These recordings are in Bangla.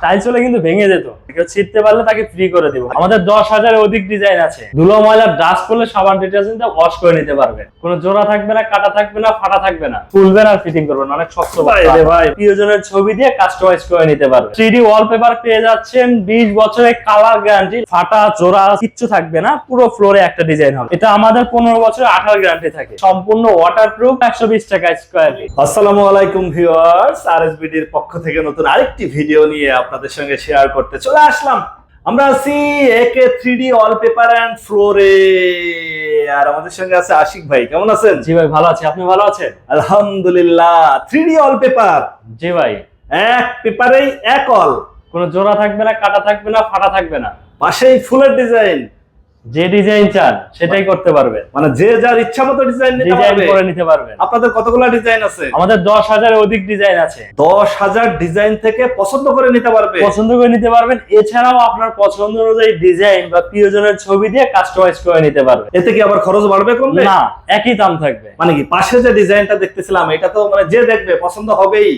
টাইলস হলে কিন্তু ভেঙে যেত, কেউ ছিঁড়তে পারলে তাকে ফ্রি করে দিব। আমাদের 10,000 এর অধিক ডিজাইন আছে। ধুলো ময়লা ডাস্ট করলে সাবান ডিটারজেন্ট দিয়ে ওয়াশ করে নিতে পারবে। কোনো জোড়া থাকবে না, কাটা থাকবে না, ফাটা থাকবে না, খুলবে না আর ফিটিং করবে না। অনেক শক্ত ভাই, প্রিয়জনের ছবি দিয়ে কাস্টমাইজ করে নিতে পারবে। 3D ওয়ালপেপার পেয়ে যাচ্ছেন 20 বছরের কালার গ্যারান্টি। ফাটা জোড়া কিচ্ছু থাকবে না, পুরো ফ্লোরে একটা ডিজাইন হবে। এটা আমাদের 15 বছরের 18 গ্যারান্টি থাকে। সম্পূর্ণ ওয়াটারপ্রুফ, 120 টাকা স্কয়ার ফিট। আসসালামু আলাইকুম ভিউয়ার্স, আরএসবিডির পক্ষ থেকে নতুন আরেকটি ভিডিও নিয়ে আপনাদের সঙ্গে শেয়ার করতে চলে আসলাম। আমরা আছি একে 3D ওয়ালপেপার এন্ড ফ্লোরে, আর আমাদের সঙ্গে আছে আশিক ভাই। কেমন আছেন? জি ভাই ভালো আছি, আপনি ভালো আছেন? আলহামদুলিল্লাহ। 3D ওয়ালপেপার, জি ভাই, এক পেপারেই এক অল, কোনো জোড়া থাকবে না, কাটা থাকবে না, ফাটা থাকবে না। পাশেই ফুলের ডিজাইন, যে ডিজাইন চান সেটাই করতে পারবে। মানে যে যার ইচ্ছা মতো ডিজাইন করে নিতে পারবে। আপনাদের কতগুলো ডিজাইন আছে? আমাদের 10,000 এর অধিক ডিজাইন আছে। 10,000 ডিজাইন থেকে পছন্দ করে নিতে পারবেন। এছাড়াও আপনার পছন্দ অনুযায়ী ডিজাইন বা প্রিয়জনের ছবি দিয়ে কাস্টমাইজ করে নিতে পারবে। এতে কি আবার খরচ বাড়বে কমবে? না, একই দাম থাকবে। মানে কি পাশে যে ডিজাইনটা দেখতেছিলাম, এটা তো মানে যে দেখবে পছন্দ হবেই,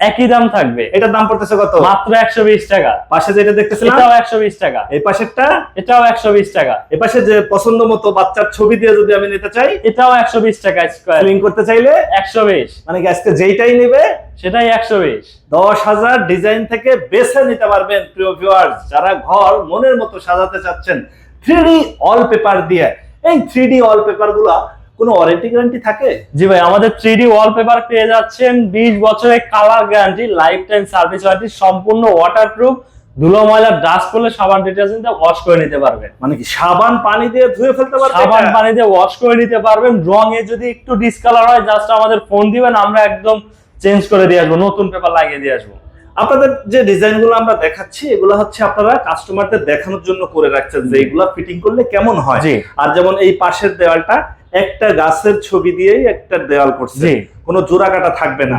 একই দাম থাকবে। এটার দাম পড়তেছে কত? মাত্র 120 টাকা। পাশে যেটা দেখতেছিলাম এটাও 120 টাকা। এই পাশেরটা এটাও 120 টাকা। এই পাশে যে পছন্দ মতো বাচ্চার ছবি দিয়ে যদি আমি নিতে চাই, এটাও 120 টাকা স্কয়ার। লিংক করতে চাইলে 120। মানে কি আজকে যেইটাই নেবে সেটাই 120। 10,000 ডিজাইন থেকে বেছে নিতে পারবেন প্রিয় ভিউয়ার্স, যারা ঘর মনের মতো সাজাতে চাচ্ছেন 3D ওয়ালপেপার দিয়ে। এই 3D ওয়ালপেপার গুলা কোনো ওয়ারেন্টি গ্যারান্টি থাকে? জি ভাই, আমাদের 3D ওয়ালপেপার পেয়ে যাচ্ছেন 20 বছরের colour guarantee, life time service warranty, সম্পূর্ণ ওয়াটারপ্রুফ। ধুলো ময়লা ডাস্ট করলে সাবান ডিটারজেন্ট দিয়ে ওয়াশ করে নিতে পারবে। মানে কি সাবান পানি দিয়ে ধুয়ে ফেলতে পারবে? সাবান পানি দিয়ে ওয়াশ করে নিতে পারবেন। রঙে যদি একটু ডিসকালার হয়, জাস্ট আমাদের ফোন দিবেন, আমরা একদম চেঞ্জ করে দিয়ে আসবো, নতুন পেপার লাগিয়ে দিয়ে আসবো। আপনাদের যে ডিজাইন গুলো আমরা দেখাচ্ছি, এগুলো হচ্ছে আপনারা কাস্টমারদের দেখানোর জন্য করে রাখছেন যে এগুলা ফিটিং করলে কেমন হয়। আর যেমন এই পাশের দেওয়ালটা একটা গাছের ছবি দিয়েই একটা দেওয়াল করছে, কোনো জোড়া কাটা থাকবে না,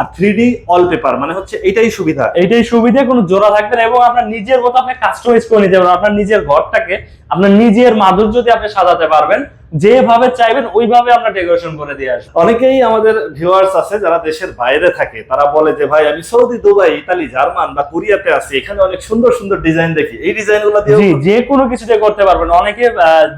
আর 3D ওয়ালপেপার মানে হচ্ছে এইটাই সুবিধা, কোনো জোড়া থাকবে না। এবং আপনার নিজের মতো আপনি কাস্টমাইজ করে নিতে পারবেন। আপনার নিজের ঘরটাকে আপনার নিজের মাধুর্য দিয়ে আপনি সাজাতে পারবেন, যেভাবে চাইবেন ওইভাবে আমরা ডেকোরেশন করে দিয়ে আসবো। অনেকেই আমাদের ভিউয়ার্স আছে যারা দেশের বাইরে থাকে, তারা বলে যে ভাই আমি সৌদি, দুবাই, ইতালি, জার্মান বা কোরিয়াতে আছি, এখানে অনেক সুন্দর সুন্দর ডিজাইন দেখি, এই ডিজাইনগুলো দিয়ে যে কোনো কিছুতে করতে পারবেন। অনেকে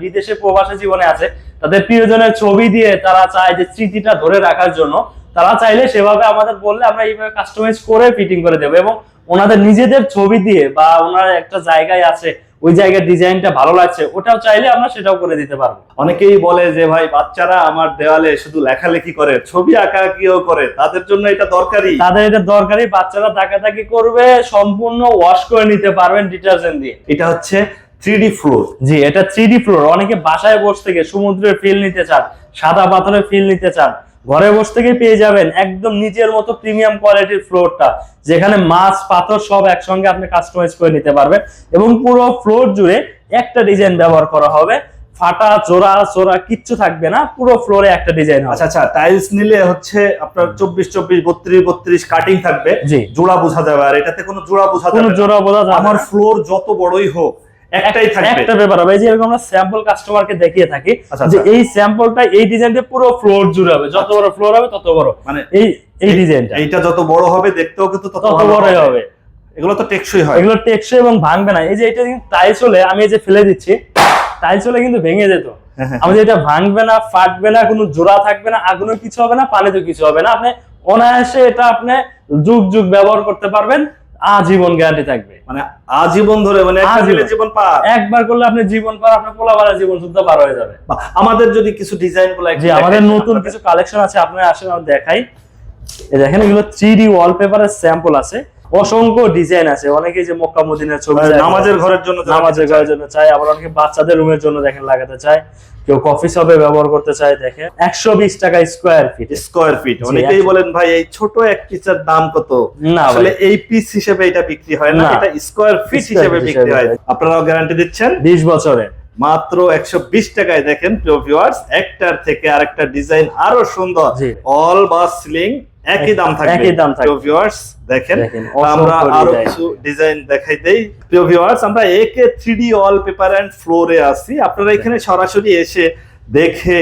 বিদেশে প্রবাসী জীবনে আছে, তাদের প্রিয়জনের ছবি দিয়ে তারা চায় যে স্মৃতিটা ধরে রাখার জন্য, তারা চাইলে সেভাবে আমাদের বললে আমরা এইভাবে কাস্টমাইজ করে ফিটিং করে দেবো। এবং ওনাদের নিজেদের ছবি দিয়ে বা ওনার একটা জায়গায় আছে, ওই জায়গার ডিজাইনটা ভালো লাগছে, ওটাও চাইলে আমরা সেটাও করে দিতে পারবো। অনেকেই বলে যে ভাই বাচ্চারা আমার দেওয়ালে শুধু লেখালেখি করে, ছবি আঁকাআঁকিও করে, তাদের জন্য এটা দরকারি। বাচ্চারা তাকাতাকি করবে, সম্পূর্ণ ওয়াশ করে নিতে পারবেন ডিটারজেন্ট দিয়ে। এটা হচ্ছে 3D ফ্লোর। জি, এটা 3D ফ্লোর। অনেকে বাসায় বসে থেকে সমুদ্রের ফিল নিতে চান, সাদা পাথরের ফিল নিতে চান, ঘরে বসে থেকে পেয়ে যাবেন একদম নিজের মতো প্রিমিয়াম কোয়ালিটির ফ্লোরটা, যেখানে মাছ পাথর সব একসঙ্গে আপনি কাস্টমাইজ করে নিতে পারবেন। এবং পুরো ফ্লোর জুড়ে একটা ডিজাইন ব্যবহার করা হবে, ফাটা জোড়া কিচ্ছু থাকবে না, পুরো ফ্লোরে একটা ডিজাইন হবে। আচ্ছা, টাইলস নিলে হচ্ছে আপনার 24, 32 কাটিং থাকবে, জোড়া বোঝা যাবে। আর এটাতে কোনো জোড়া বোঝা যাবে না। আমার ফ্লোর যত বড়ই হোক একটাই থাকবে, একটা পেপার হবে। এই যে এরকম আমরা স্যাম্পল কাস্টমারকে দেখিয়ে থাকি যে এই স্যাম্পলটা এই ডিজাইনটা পুরো ফ্লোর জুড়ে হবে। যত বড় ফ্লোর হবে তত বড়, মানে এই ডিজাইনটা এইটা যত বড় হবে দেখতেও কিন্তু তত বড়ই হবে। এগুলো তো টেকসই হয়, এগুলো টেকসই এবং ভাঙবে না। এই যে এটা কিন্তু টাইলস হলে, আমি এই যে ফেলে দিচ্ছি, টাইলস হলে কিন্তু ভেঙে যেত। আমাদের এটা ভাঙবে না, ফাটবে না, কোনো জোড়া থাকবে না, আগুনও কিছু হবে না, পানিতেও কিছু হবে না। আপনি অনায়াসে এটা আপনি যুগ ব্যবহার করতে পারবেন, আজীবন গ্যারান্টি থাকবে। মানে আজীবন ধরে, মানে জীবন পার, একবার করলে আপনি জীবন পার, আপনার পোলাপানের জীবন শুদ্ধ পার হয়ে যাবে। আমাদের যদি কিছু ডিজাইন গুলো, যে আমাদের নতুন কিছু কালেকশন আছে, আপনারা আসেন আমি দেখাই। এই দেখেন, এগুলো 3D ওয়ালপেপারের স্যাম্পল আছে, অসংখ্য ডিজাইন আছে। অনেকে যে মক্কা মদিনার ছবি নামাজের ঘরের জন্য চায়, আবার অনেকে বাচ্চাদের রুমের জন্য দেখেন লাগাতে চায়, কেউ কফি শপে ব্যবহার করতে চায়। দেখেন 120 টাকা স্কয়ার ফিট। অনেকেই বলেন ভাই এই ছোট এক পিসের দাম কত? না, আসলে এই পিস হিসেবে এটা বিক্রি হয় না, এটা স্কয়ার ফিট হিসেবে বিক্রি হয়। আপনারাও গ্যারান্টি দিচ্ছেন 20 বছরের, মাত্র 120 টাকায়। দেখেন প্রিয় ভিউয়ার্স, একটার থেকে আরেকটা ডিজাইন আরো সুন্দর, অল বা সিলিং একই দাম থাকবে। প্রিয় ভিউয়ার্স দেখেন, আমরা আরো কিছু ডিজাইন দেখাই দেই। প্রিয় ভিউয়ার্স, আমরা একে 3D ওয়ালপেপার এন্ড ফ্লোরে আছি। আপনারা এখানে সরাসরি এসে দেখে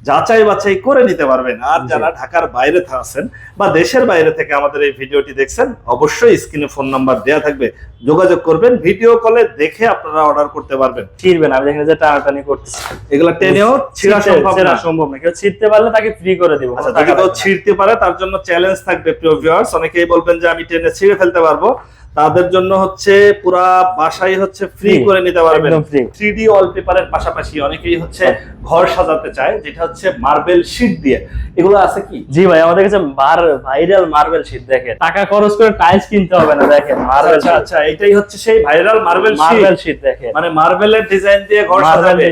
যাচাই বাছাই করে নিতে পারবেন। আর যারা ঢাকার বাইরে আছেন বা দেশের বাইরে থেকে আমাদের এই ভিডিওটি দেখছেন, অবশ্যই স্ক্রিনে ফোন নাম্বার দেওয়া থাকবে, যোগাযোগ করবেন, ভিডিও কলে দেখে আপনারা অর্ডার করতে পারবেন। ছিড়বে না, আমি দেখেন যে টানাটানি করতেছি, এগুলা টেনেও ছিঁড়া সম্ভব না, কেউ ছিড়তে পারলে তাকে ফ্রি করে দিব। আচ্ছা, যদি কেউ ছিঁড়তে পারে তার জন্য চ্যালেঞ্জ থাকবে প্রিয় ভিউয়ার্স। অনেকেই বলবেন যে আমি টেনে ছিঁড়ে ফেলতে পারবো, তাদের জন্য হচ্ছে পুরা বাসাই হচ্ছে ফ্রি করে নিতে পারবেন। 3D ওয়ালপেপারের পাশাপাশি অনেকেই হচ্ছে ঘর সাজাতে চায়, যেটা হচ্ছে মার্বেল শীট দিয়ে। এগুলো আছে কি? জি ভাই, আমাদের কাছে ভাইরাল মার্বেল শীট। দেখেন, টাকা খরচ করে টাইলস কিনতে হবে না, দেখেন মার্বেল। আচ্ছা, এটাই হচ্ছে সেই ভাইরাল মার্বেল শীট। দেখেন, মানে মার্বেলের ডিজাইন দিয়ে ঘর সাজাবে।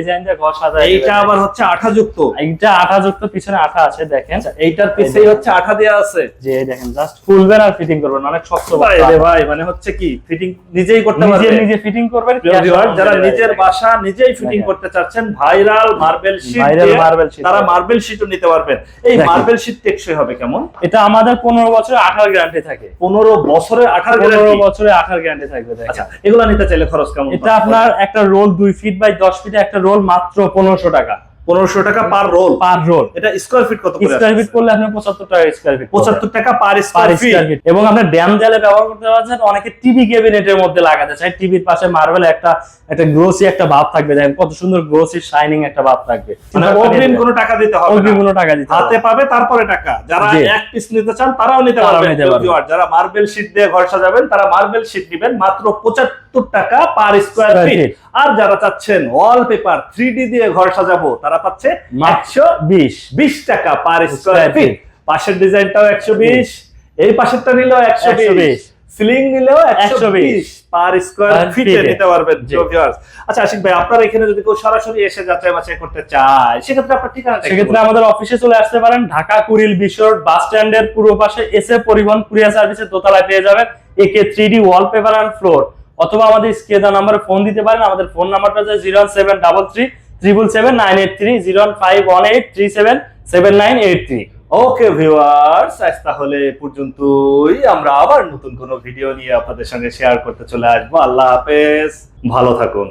এইটা আবার হচ্ছে আঠাযুক্ত। এইটা আঠাযুক্ত, পিছনে আঠা আছে দেখেন। এইটার পিছেই হচ্ছে আঠা দেয়া আছে। যে দেখেন, জাস্ট খুলবেন আর ফিটিং করবেন, অনেক শক্ত ভাই। মানে হচ্ছে কি, ফিটিং নিজেই করতে পারবেন, নিজে ফিটিং করবেন। যারা নিজের বাসা নিজেই ফিটিং করতে চাচ্ছেন, ভাইরাল মার্বেল শীট, তারা মার্বেল শীটও নিতে পারবেন। এই মার্বেল শীট টেকসই হবে কেমন? এটা আমাদের 15 বছরের আঠার গ্যারান্টি থাকে। 15 বছরের আঠার গ্যারান্টি থাকবে। আচ্ছা, এগুলা নিতে চাইলে খরচ কেমন? এটা আপনার একটা রোল 2 ফিট বাই 10 ফিটে একটা রোল মাত্র 1500 টাকা। 1500 টাকা পার রোল। এটা স্কয়ার ফিট কত করে? স্কয়ার ফিট করলে আপনি 75 টাকা স্কয়ার ফিট। 75 টাকা পার স্কয়ার ফিট। এবং আপনি ড্যাম দেয়ালে ব্যবহার করতে পারছেন। অনেকে টিভি ক্যাবিনেটের মধ্যে লাগাতে চায়, টিভির পাশে মার্বেল একটা গ্লোসি একটা ভাব থাকবে। দেখেন কত সুন্দর গ্লোসি শাইনিং একটা ভাব থাকবে। মানে অগ্রিম কোনো টাকা দিতে হবে না, অগ্রিম কোনো টাকা দিতে হাতে পাবে তারপরে টাকা। যারা এক পিস নিতে চান তারাও নিতে পারবেন। যারা মার্বেল শীট দিয়ে ঘর সাজাবেন তারা মার্বেল শীট নেবেন মাত্র 75 টাকা পার স্কয়ার ফিট। আর যারা চাচ্ছেন ওয়ালপেপার 3D দিয়ে ঘর সাজাবো, তারা পাচ্ছে 120 টাকা পার স্কয়ার ফিট। পাশের ডিজাইনটাও 120, এই পাশেরটা নিলেও 120, সিলিং নিলেও 120 পার স্কয়ার ফিটে নিতে পারবেন ভিউয়ার্স। আচ্ছা আশিক ভাই, আপনারা এখানে যদি কেউ সরাসরি এসে যাচাই বাছাই করতে চায়, সেক্ষেত্রে আপনার ঠিকানাটা? সেক্ষেত্রে আমাদের অফিসে চলে আসতে পারেন। ঢাকা কুড়িল বিশ্বর বাস স্ট্যান্ডের পূর্ব পাশে এসএ পরিবহন কুরিয়ার সার্ভিসের দোতলায় পেয়ে যাবেন একে 3D ওয়ালপেপার এন্ড ফ্লোর। অথবা আমাদের স্ক্রিনে দেওয়া নম্বরে ফোন দিতে পারেন। আমাদের ফোন নাম্বারটা হচ্ছে 01733 777 983, 01518 377983। ওকে ভিউয়ার্স, আজ তাহলে পর্যন্তই। আমরা আবার নতুন কোনো ভিডিও নিয়ে আপনাদের সঙ্গে শেয়ার করতে চলে আসবো। আল্লাহ হাফেজ, ভালো থাকুন।